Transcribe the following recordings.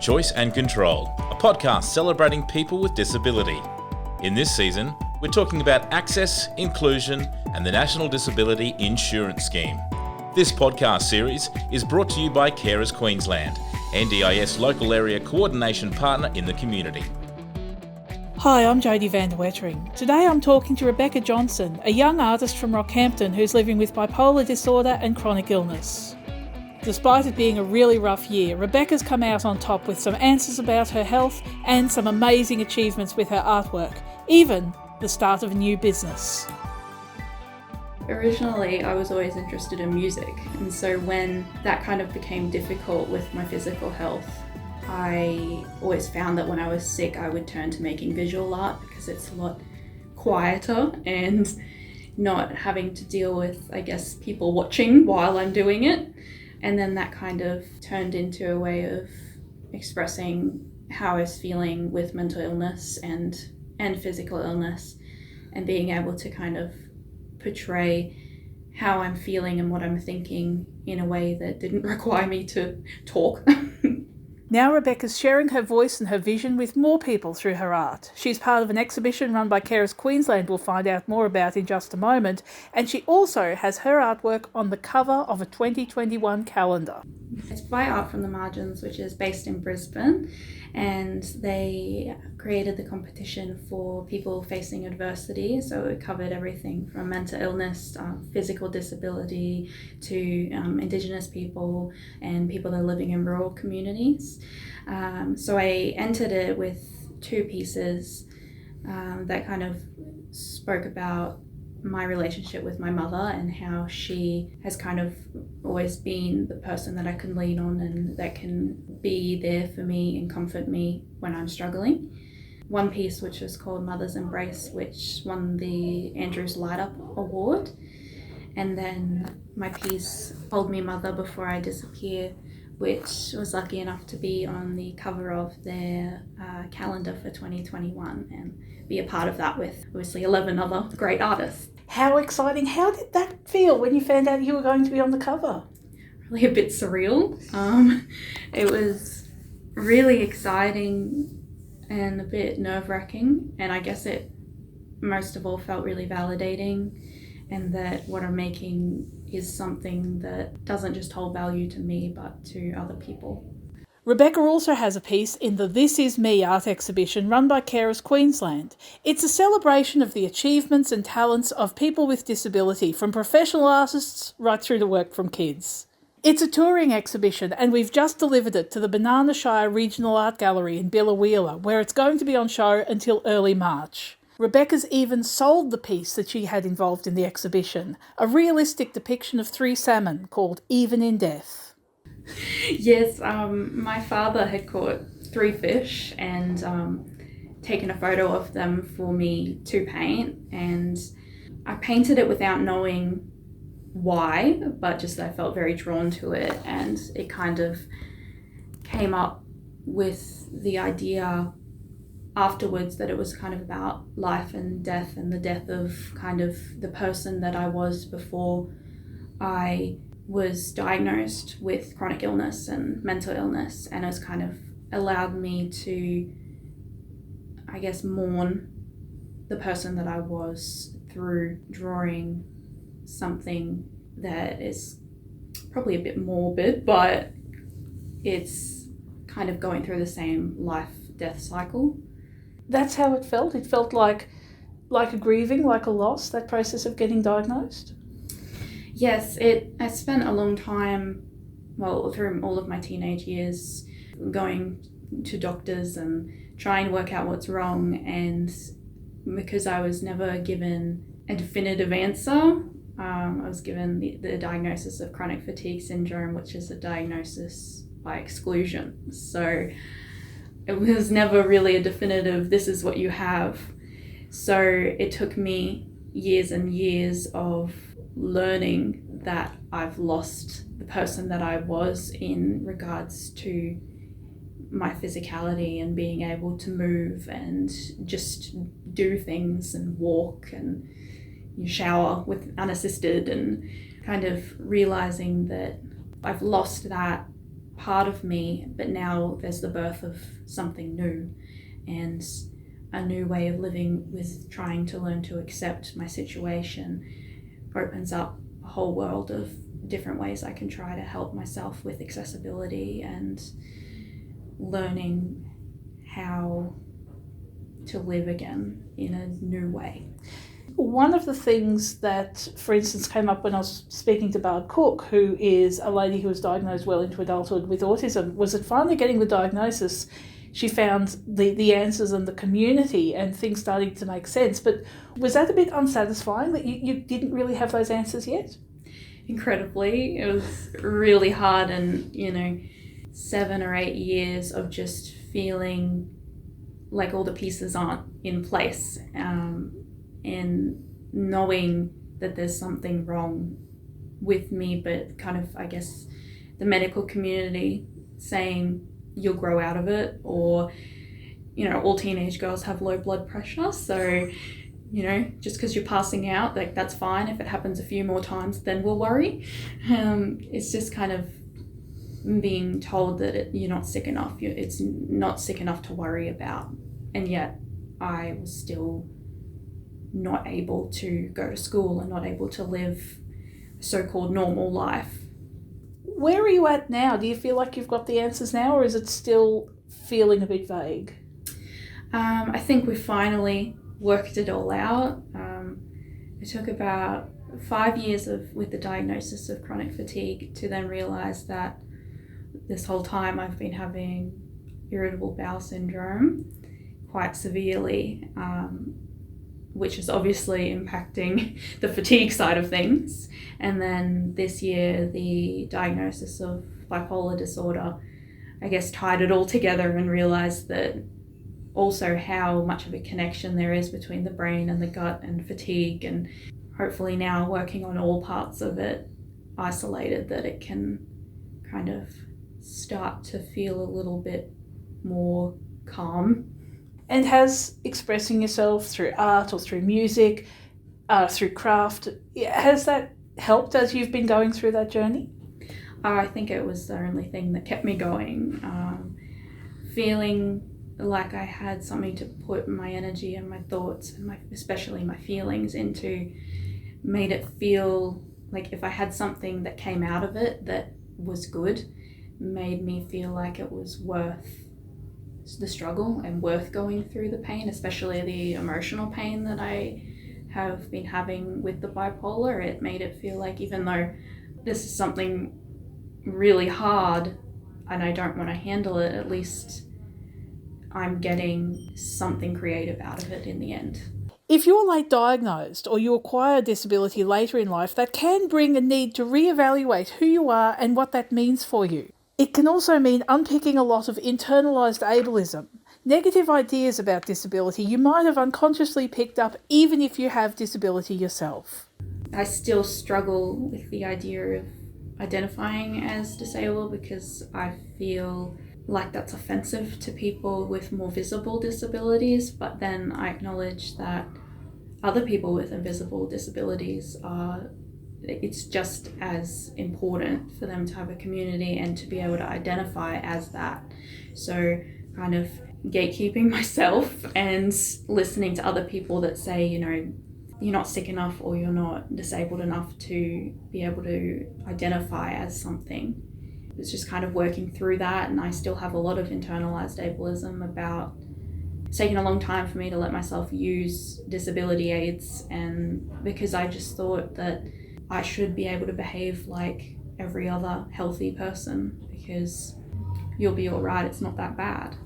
Choice and Control, a podcast celebrating people with disability. In this season, we're talking about access, inclusion, and the National Disability Insurance Scheme. This podcast series is brought to you by Carers Queensland, NDIS local area coordination partner in the community. Hi, I'm Jodie van der Wettering. Today I'm talking to Rebecca Johnson, a young artist from Rockhampton who's living with bipolar disorder and chronic illness. Despite it being a really rough year, Rebecca's come out on top with some answers about her health and some amazing achievements with her artwork, even the start of a new business. Originally, I was always interested in music, and so when that kind of became difficult with my physical health, I always found that when I was sick, I would turn to making visual art because it's a lot quieter and not having to deal with, people watching while I'm doing it. And then that kind of turned into a way of expressing how I was feeling with mental illness and physical illness, and being able to kind of portray how I'm feeling and what I'm thinking in a way that didn't require me to talk. Now Rebecca's sharing her voice and her vision with more people through her art. She's part of an exhibition run by Carers Queensland we'll find out more about in just a moment, and she also has her artwork on the cover of a 2021 calendar. It's by Art from the Margins, which is based in Brisbane, and they created the competition for people facing adversity. So it covered everything from mental illness, physical disability, to Indigenous people and people that are living in rural communities. So I entered it with two pieces that kind of spoke about my relationship with my mother and how she has kind of always been the person that I can lean on and that can be there for me and comfort me when I'm struggling. One piece which was called Mother's Embrace, which won the Andrews Light Up Award. And then my piece, Hold Me Mother Before I Disappear, which was lucky enough to be on the cover of their calendar for 2021 and be a part of that with obviously 11 other great artists. How exciting. How did that feel when you found out you were going to be on the cover? Really a bit surreal. It was really exciting and a bit nerve-wracking, and I guess it most of all felt really validating, and that what I'm making is something that doesn't just hold value to me but to other people. Rebecca also has a piece in the This Is Me art exhibition run by Carers Queensland. It's a celebration of the achievements and talents of people with disability, from professional artists right through to work from kids. It's a touring exhibition, and we've just delivered it to the Banana Shire Regional Art Gallery in Biloela, where it's going to be on show until early March. Rebecca's even sold the piece that she had involved in the exhibition, a realistic depiction of three salmon called Even in Death. Yes, my father had caught 3 fish and taken a photo of them for me to paint, and I painted it without knowing why, but just I felt very drawn to it, and it kind of came up with the idea afterwards that it was kind of about life and death, and the death of kind of the person that I was before I was diagnosed with chronic illness and mental illness, and it's kind of allowed me to, mourn the person that I was through drawing something that is probably a bit morbid, but it's kind of going through the same life-death cycle. That's how it felt? It felt like a grieving, like a loss, that process of getting diagnosed? Yes, I spent a long time, through all of my teenage years, going to doctors and trying to work out what's wrong, and because I was never given a definitive answer, I was given the diagnosis of chronic fatigue syndrome, which is a diagnosis by exclusion. So it was never really a definitive, this is what you have. So it took me years and years of learning that I've lost the person that I was in regards to my physicality and being able to move and just do things and walk and shower with unassisted, and kind of realizing that I've lost that part of me, but now there's the birth of something new and a new way of living with trying to learn to accept my situation opens up a whole world of different ways I can try to help myself with accessibility and learning how to live again in a new way. One of the things that, for instance, came up when I was speaking to Barb Cook, who is a lady who was diagnosed well into adulthood with autism, was that finally getting the diagnosis, she found the answers in the community and things starting to make sense. But was that a bit unsatisfying that you didn't really have those answers yet? Incredibly. It was really hard, and 7 or 8 years of just feeling like all the pieces aren't in place, and knowing that there's something wrong with me, but kind of, I guess, the medical community saying you'll grow out of it, or all teenage girls have low blood pressure, so just because you're passing out, like, that's fine. If it happens a few more times, then we'll worry. It's just kind of being told that you're not sick enough. It's not sick enough to worry about. And yet I was still not able to go to school and not able to live a so-called normal life. Where are you at now? Do you feel like you've got the answers now, or is it still feeling a bit vague? I think we finally worked it all out. It took about 5 years with the diagnosis of chronic fatigue to then realize that this whole time I've been having irritable bowel syndrome quite severely, which is obviously impacting the fatigue side of things. And then this year, the diagnosis of bipolar disorder, I guess, tied it all together and realized that also how much of a connection there is between the brain and the gut and fatigue, and hopefully now working on all parts of it isolated, that it can kind of start to feel a little bit more calm. And has expressing yourself through art or through music, through craft, has that helped as you've been going through that journey? I think it was the only thing that kept me going. Feeling like I had something to put my energy and my thoughts and especially my feelings into made it feel like if I had something that came out of it that was good, made me feel like it was worth the struggle and worth going through the pain, especially the emotional pain that I have been having with the bipolar. It made it feel like even though this is something really hard and I don't want to handle it, at least I'm getting something creative out of it in the end. If you're late diagnosed or you acquire a disability later in life, that can bring a need to reevaluate who you are and what that means for you. It can also mean unpicking a lot of internalised ableism, negative ideas about disability you might have unconsciously picked up even if you have disability yourself. I still struggle with the idea of identifying as disabled because I feel like that's offensive to people with more visible disabilities, but then I acknowledge that other people with invisible disabilities it's just as important for them to have a community and to be able to identify as that. So kind of gatekeeping myself and listening to other people that say, you're not sick enough or you're not disabled enough to be able to identify as something. It's just kind of working through that, and I still have a lot of internalized ableism about it's taken a long time for me to let myself use disability aids, and because I just thought that I should be able to behave like every other healthy person because you'll be all right, it's not that bad.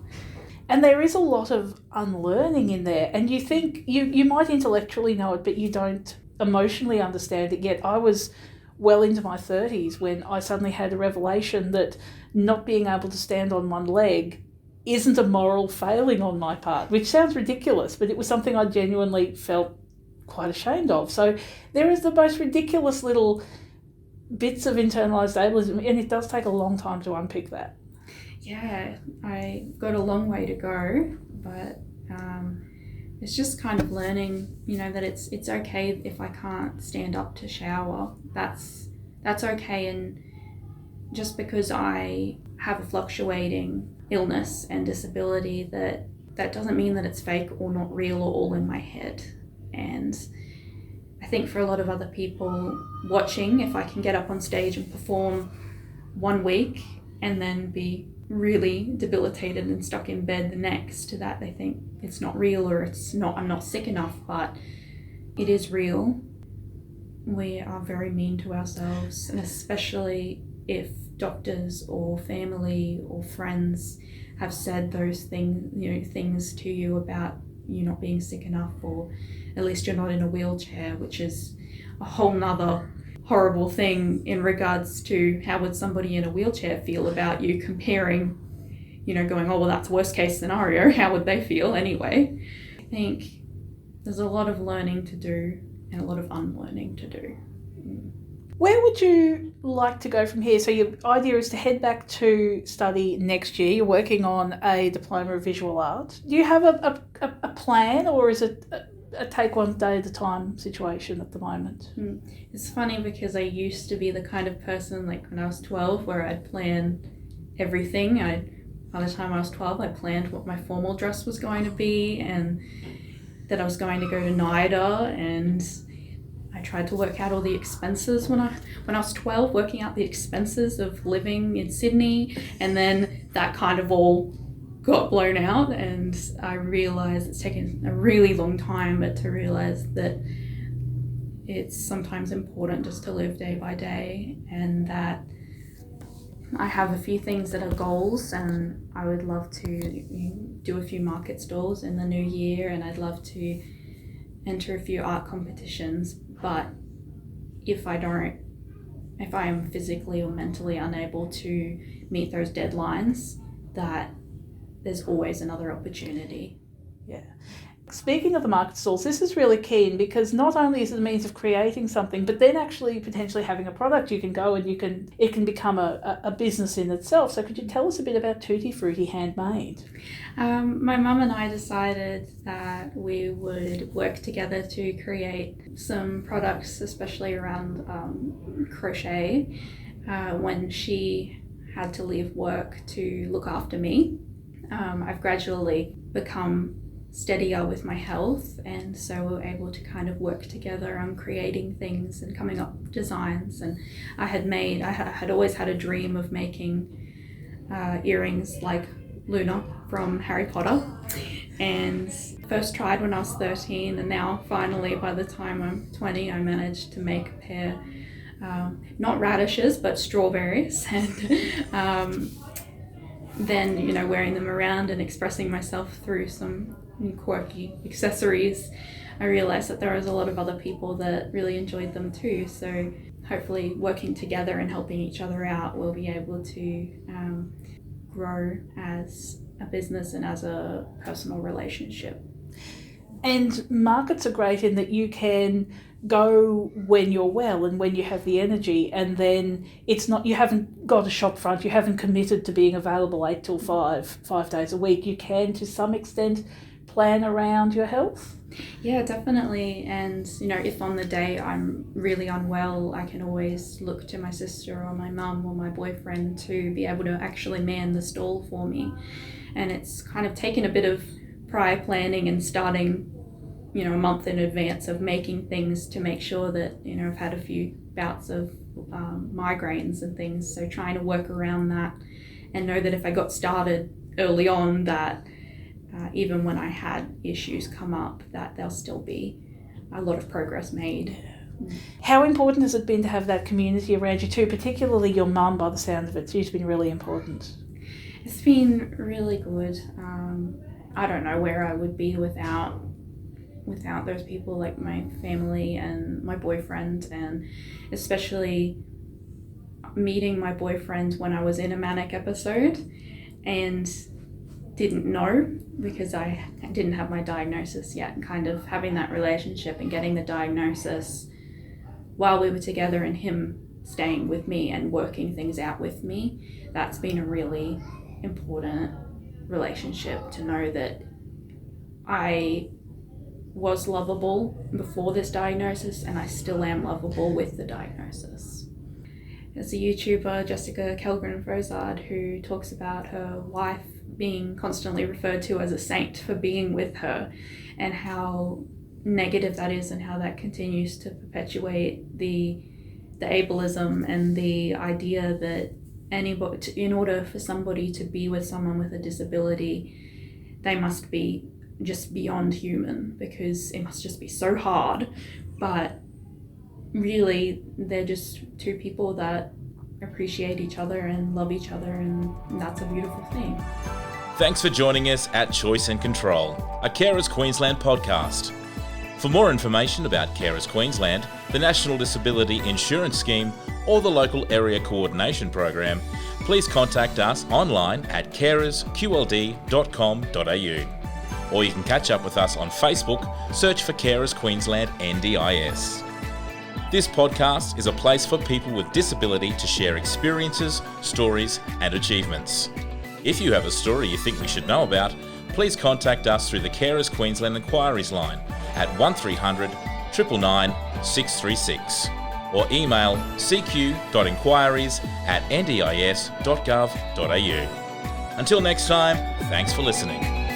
And there is a lot of unlearning in there, and you think you might intellectually know it, but you don't emotionally understand it yet. I was well into my 30s when I suddenly had a revelation that not being able to stand on one leg isn't a moral failing on my part, which sounds ridiculous, but it was something I genuinely felt quite ashamed of. So there is the most ridiculous little bits of internalised ableism, and it does take a long time to unpick that. Yeah, I got a long way to go, but it's just kind of learning, that it's okay if I can't stand up to shower. That's okay, and just because I have a fluctuating illness and disability, that doesn't mean that it's fake or not real or all in my head. And I think for a lot of other people watching, if I can get up on stage and perform 1 week and then be really debilitated and stuck in bed the next, to that they think it's not real or I'm not sick enough, but it is real. We are very mean to ourselves, and especially if doctors or family or friends have said those things to you about you not being sick enough, or at least you're not in a wheelchair, which is a whole nother horrible thing in regards to how would somebody in a wheelchair feel about you, comparing, going, oh, well, that's worst case scenario. How would they feel anyway? I think there's a lot of learning to do and a lot of unlearning to do. Where would you like to go from here? So your idea is to head back to study next year. You're working on a diploma of visual art. Do you have a plan, or is it a take one day at a time situation at the moment? It's funny because I used to be the kind of person, like when I was 12, where I'd plan everything. By the time I was 12, I planned what my formal dress was going to be, and that I was going to go to NIDA, and I tried to work out all the expenses when I was 12, working out the expenses of living in Sydney, and then that kind of all got blown out, and I realised it's taken a really long time, but to realise that it's sometimes important just to live day by day, and that I have a few things that are goals, and I would love to do a few market stalls in the new year, and I'd love to enter a few art competitions. But if I am physically or mentally unable to meet those deadlines, that there's always another opportunity. Yeah. Speaking of the market stalls, this is really keen, because not only is it a means of creating something, but then actually potentially having a product you can go and it can become a business in itself. So could you tell us a bit about Tutti Fruitti Handmade? My mum and I decided that we would work together to create some products, especially around crochet, when she had to leave work to look after me. I've gradually become steadier with my health, and so we were able to kind of work together on creating things and coming up with designs. And I had always had a dream of making earrings like Luna from Harry Potter, and first tried when I was 13, and now finally by the time I'm 20 I managed to make a pair, not radishes but strawberries, and then wearing them around and expressing myself through some quirky accessories, I realized that there was a lot of other people that really enjoyed them too. So hopefully working together and helping each other out, we'll be able to grow as a business and as a personal relationship. And markets are great in that you can go when you're well and when you have the energy, and then you haven't got a shop front, you haven't committed to being available 8 till 5 days a week. You can, to some extent, plan around your health. Yeah, definitely. And if on the day I'm really unwell, I can always look to my sister or my mum or my boyfriend to be able to actually man the stall for me. And it's kind of taken a bit of prior planning and starting a month in advance of making things to make sure that I've had a few bouts of migraines and things, so trying to work around that and know that if I got started early on, that even when I had issues come up, that there'll still be a lot of progress made. How important has it been to have that community around you too, particularly your mum, by the sound of it? She's been really important. It's been really good. I don't know where I would be without those people, like my family and my boyfriend, and especially meeting my boyfriend when I was in a manic episode and didn't know because I didn't have my diagnosis yet, and kind of having that relationship and getting the diagnosis while we were together and him staying with me and working things out with me, that's been a really important relationship, to know that I was lovable before this diagnosis and I still am lovable with the diagnosis. There's a YouTuber, Jessica Kellgren-Frozard, who talks about her wife being constantly referred to as a saint for being with her, and how negative that is, and how that continues to perpetuate the ableism and the idea that in order for somebody to be with someone with a disability, they must be just beyond human, because it must just be so hard. But really, they're just two people that appreciate each other and love each other, and that's a beautiful thing. Thanks for joining us at Choice and Control, a Carers Queensland podcast. For more information about Carers Queensland, the National Disability Insurance Scheme, or the local area coordination program, please contact us online at carersqld.com.au. Or you can catch up with us on Facebook, search for Carers Queensland NDIS. This podcast is a place for people with disability to share experiences, stories, and achievements. If you have a story you think we should know about, please contact us through the Carers Queensland Inquiries line at 1300 999 636 or email cq.inquiries@ndis.gov.au. Until next time, thanks for listening.